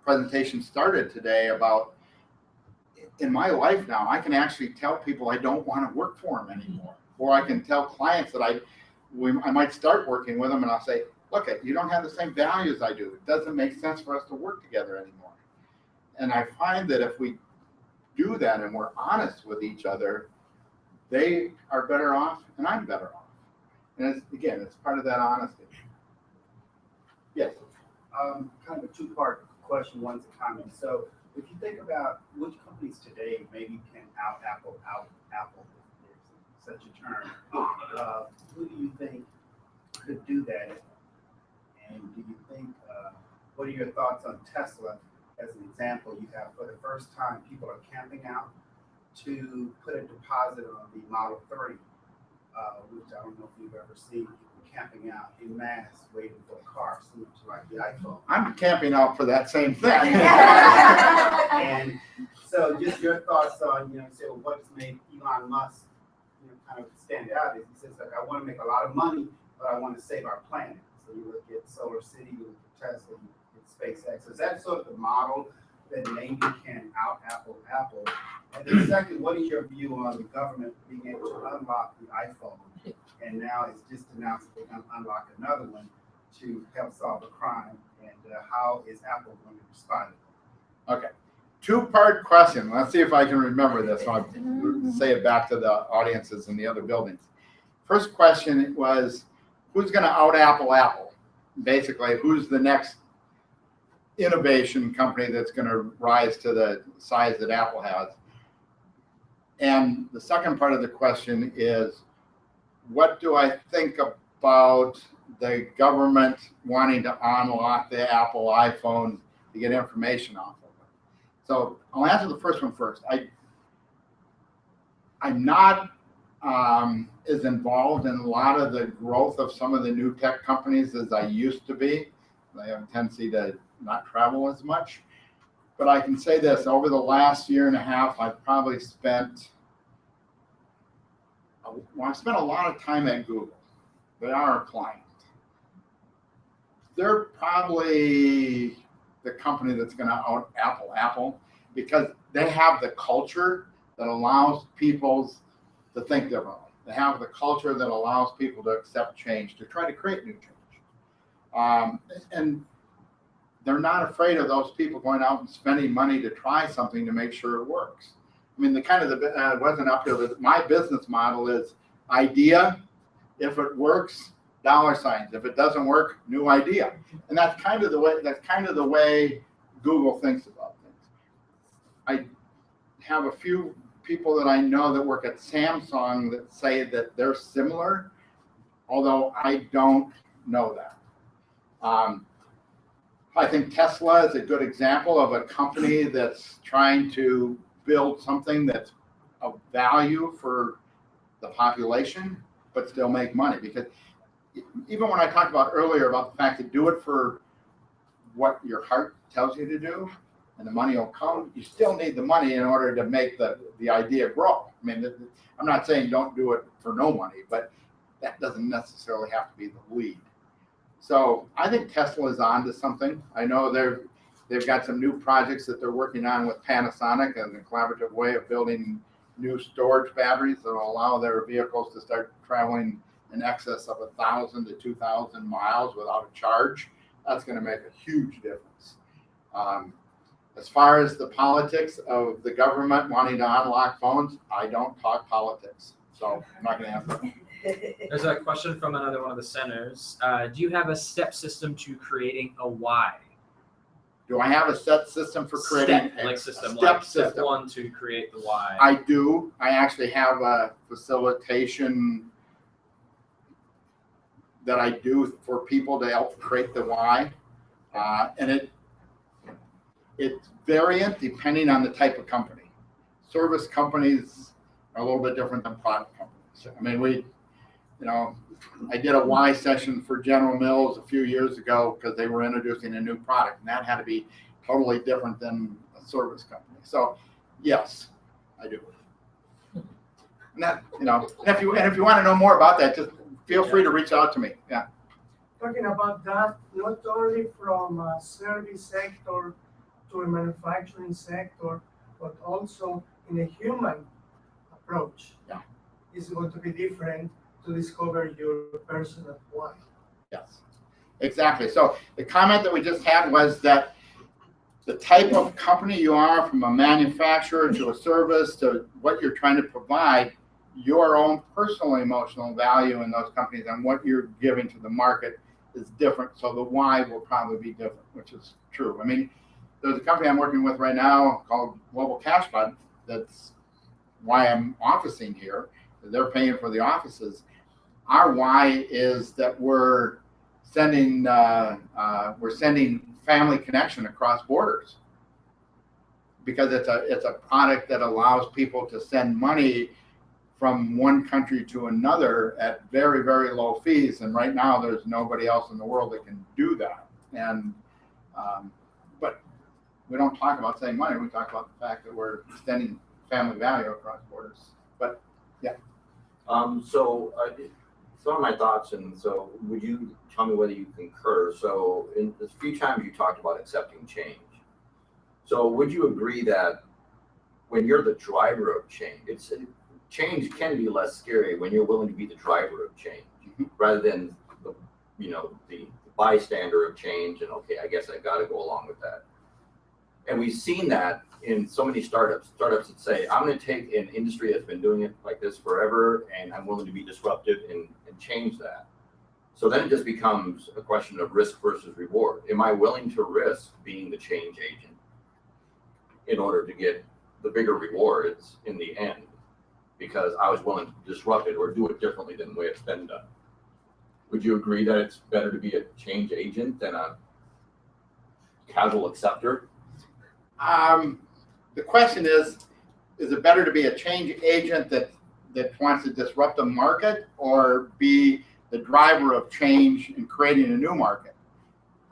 presentation started today about in my life now, I can actually tell people I don't want to work for them anymore. Or I can tell clients that I might start working with them and I'll say, look, you don't have the same values I do. It doesn't make sense for us to work together anymore. And I find that if we do that and we're honest with each other, they are better off and I'm better off. And it's part of that honesty. Yes.
Kind of a two-part question, one's a comment. So if you think about which companies today maybe can out-Apple, if there's such a term, who do you think could do that? And do you think, what are your thoughts on Tesla as an example? You have, for the first time, people are camping out to put a deposit on the Model 3, which I don't know if you've ever seen people camping out in mass waiting for a car, similar to like the iPhone.
I'm camping out for that same thing.
And so just your thoughts on, you say, well, what has made Elon Musk, kind of stand out is he says, like, I want to make a lot of money, but I want to save our planet. So you look at Solar City, you look at Tesla, you look at SpaceX. Is that sort of the model that maybe can out-Apple Apple? And then second, what is your view on the government being able to unlock the iPhone? And now it's just announced they're going to unlock another one to help solve a crime. And how is Apple going to respond?
Okay. Two-part question. Let's see if I can remember this. I'll say it back to the audiences in the other buildings. First question was, who's going to out-Apple Apple? Basically, who's the next innovation company that's going to rise to the size that Apple has? And the second part of the question is, what do I think about the government wanting to unlock the Apple iPhone to get information off of it? So I'll answer the first one first. I'm not as involved in a lot of the growth of some of the new tech companies as I used to be. I have a tendency to not travel as much. But I can say this, over the last year and a half, I've probably spent a lot of time at Google. They are a client. They're probably the company that's going to out-Apple Apple because they have the culture that allows people to think differently. They have the culture that allows people to accept change, to try to create new change. And they're not afraid of those people going out and spending money to try something to make sure it works. I mean, it wasn't up here, but my business model is idea. If it works, dollar signs. If it doesn't work, new idea. And that's kind of the way Google thinks about things. I have a few people that I know that work at Samsung that say that they're similar, although I don't know that. I think Tesla is a good example of a company that's trying to build something that's of value for the population, but still make money. Because even when I talked about earlier about the fact that do it for what your heart tells you to do, and the money will come, you still need the money in order to make the idea grow. I mean, I'm not saying don't do it for no money, but that doesn't necessarily have to be the lead. So I think Tesla is on to something. I know they've got some new projects that they're working on with Panasonic and the collaborative way of building new storage batteries that will allow their vehicles to start traveling in excess of 1,000 to 2,000 miles without a charge. That's going to make a huge difference. As far as the politics of the government wanting to unlock phones, I don't talk politics, so I'm not going to answer that.
There's a question from another one of the centers. Do you have a step system to creating a why?
Do I have a set system for creating
Step one to create the why?
I do. I actually have a facilitation that I do for people to help create the why. And it's variant depending on the type of company. Service companies are a little bit different than product companies. I mean, you know, I did a why session for General Mills a few years ago because they were introducing a new product, and that had to be totally different than a service company. So, yes, I do. And that, you know, and if you want to know more about that, just feel free to reach out to me. Yeah.
Talking about that, not only from a service sector to a manufacturing sector, but also in a human approach.
Yeah.
Is going to be different to discover your personal why.
Yes, exactly. So the comment that we just had was that the type of company you are, from a manufacturer to a service to what you're trying to provide, your own personal emotional value in those companies and what you're giving to the market is different. So the why will probably be different, which is true. I mean, there's a company I'm working with right now called Global Cash Fund. That's why I'm officing here. They're paying for the offices. Our why is that we're sending family connection across borders, because it's a product that allows people to send money from one country to another at very, very low fees. And right now, there's nobody else in the world that can do that. And but we don't talk about saving money. We talk about the fact that we're extending family value across borders. But yeah.
So some of my thoughts, and so would you tell me whether you concur? So in the few times you talked about accepting change. So would you agree that when you're the driver of change, change can be less scary when you're willing to be the driver of change, rather than the bystander of change and, okay, I guess I got to go along with that. And we've seen that in so many startups that say, I'm going to take an industry that's been doing it like this forever, and I'm willing to be disruptive and change that. So then it just becomes a question of risk versus reward. Am I willing to risk being the change agent in order to get the bigger rewards in the end, because I was willing to disrupt it or do it differently than the way it's been done? Would you agree that it's better to be a change agent than a casual acceptor?
The question is it better to be a change agent that wants to disrupt the market, or be the driver of change in creating a new market?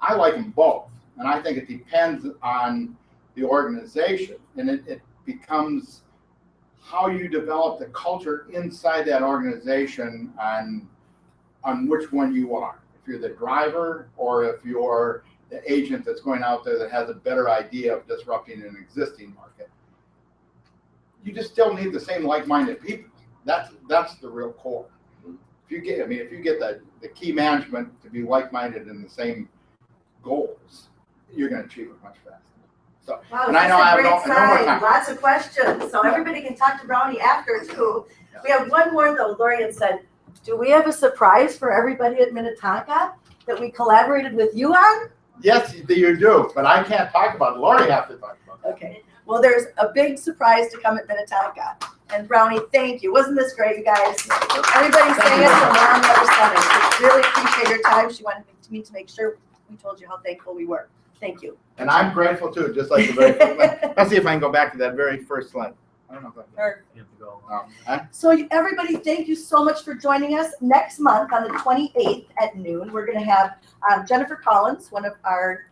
I like them both. And I think it depends on the organization. And it becomes how you develop the culture inside that organization on which one you are. If you're the driver, or if you're the agent that's going out there that has a better idea of disrupting an existing market. You just still need the same like-minded people. That's the real core. If you get the key management to be like-minded in the same goals, you're going to achieve it much faster. So,
Wow,
and I know I have no more time.
Lots of questions, so everybody can talk to Brownie after too. We have one more though. Lori had said, do we have a surprise for everybody at Minnetonka that we collaborated with you on?
Yes, you do, but I can't talk about it. Lori has to talk about it.
Okay, well, there's a big surprise to come at Minnetonka. And Brownie, thank you. Wasn't this great, you guys? Everybody's saying it from around the other side. We really appreciate your time. She wanted me to make sure we told you how thankful we were. Thank you.
And I'm grateful too, just like the very first. Let's see if I can go back to that very first slide. I don't know if I can.
You have to go.
So everybody, thank you so much for joining us. Next month on the 28th at noon, we're going to have Jennifer Collins, one of our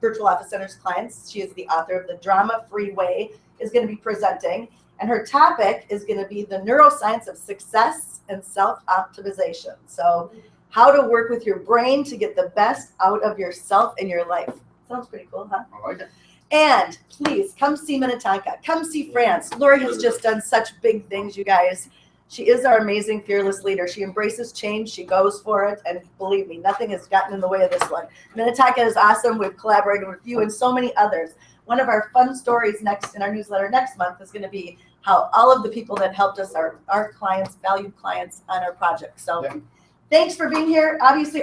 Virtual Office Centers clients. She is the author of The Drama-Free Way, is going to be presenting. And her topic is going to be the neuroscience of success and self-optimization. So how to work with your brain to get the best out of yourself and your life. Sounds pretty cool, huh?
I like it.
And please come see Minnetonka. Come see France. Lori has just done such big things, you guys. She is our amazing fearless leader. She embraces change. She goes for it. And believe me, nothing has gotten in the way of this one. Minnetonka is awesome. We've collaborated with you and so many others. One of our fun stories next in our newsletter next month is going to be how all of the people that helped us are our clients, valued clients on our project. So thanks for being here. Obviously,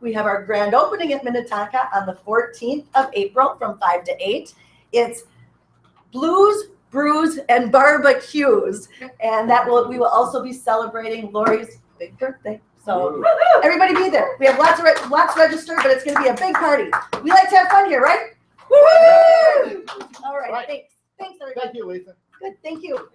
we have our grand opening at Minnetonka on the 14th of April from 5 to 8. It's Blues, Brews, and Barbecues. And we will also be celebrating Lori's big birthday. So everybody be there. We have lots registered, but it's going to be a big party. We like to have fun here, right? Woo! All right, thanks. Thanks, everybody.
Thank you, Lisa.
Good, thank you.